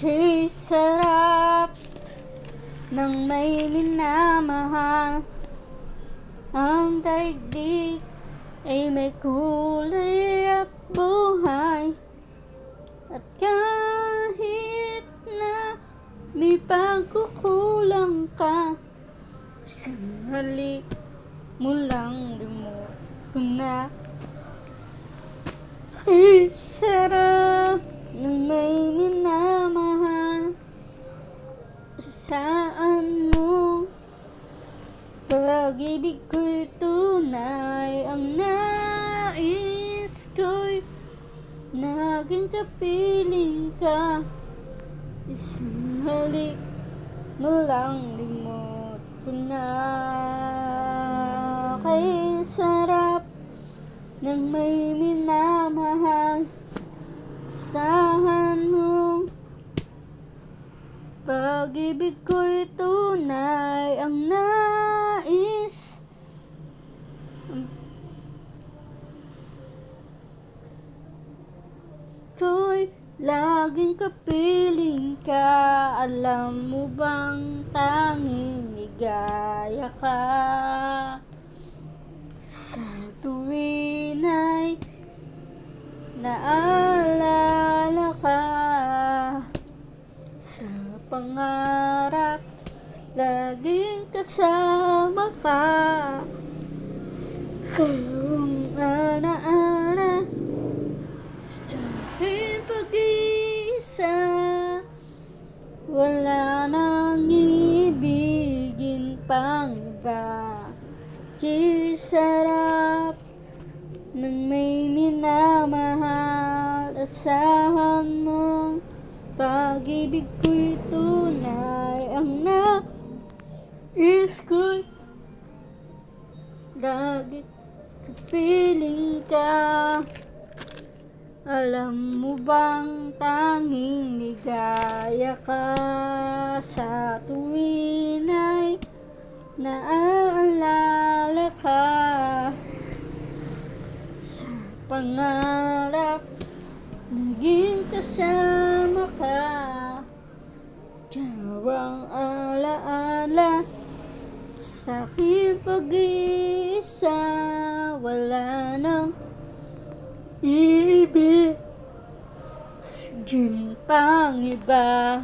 Kay sarap ng may minamahal. Ang daigdig ay may kulay at buhay. At kahit na may pagkukulang ka, sandali mo lang limot ko na. Ay sarap ng may minamahal. Saan mo pag-ibig ko'y tunay. Ang nais ko'y naging kapiling ka. Isang halik mo lang limot ko na. Kay sarap ng may minamahal. Asahan mong pag-ibig ko'y tunay. Ang nais ko'y laging kapiling ka. Alam mo bang tanging ligaya ka sa tuwin ay naalala ka. Sa pangarap laging kasama ka. Kung alaala sa aking pag-iisa, wala nang ibigin pang iba. Kay sarap ng may minamahal. Asahan mong pag-ibig ko'y tunay. Ang nais ko'y lagi kapiling ka. Alam mo bang tanging ligaya ka sa tuwin ay naaalala ka. Sa pangarap naging kasama ka. Ikaw ang alaala sa aking pag-iisa. Wala nang ibigin pang iba.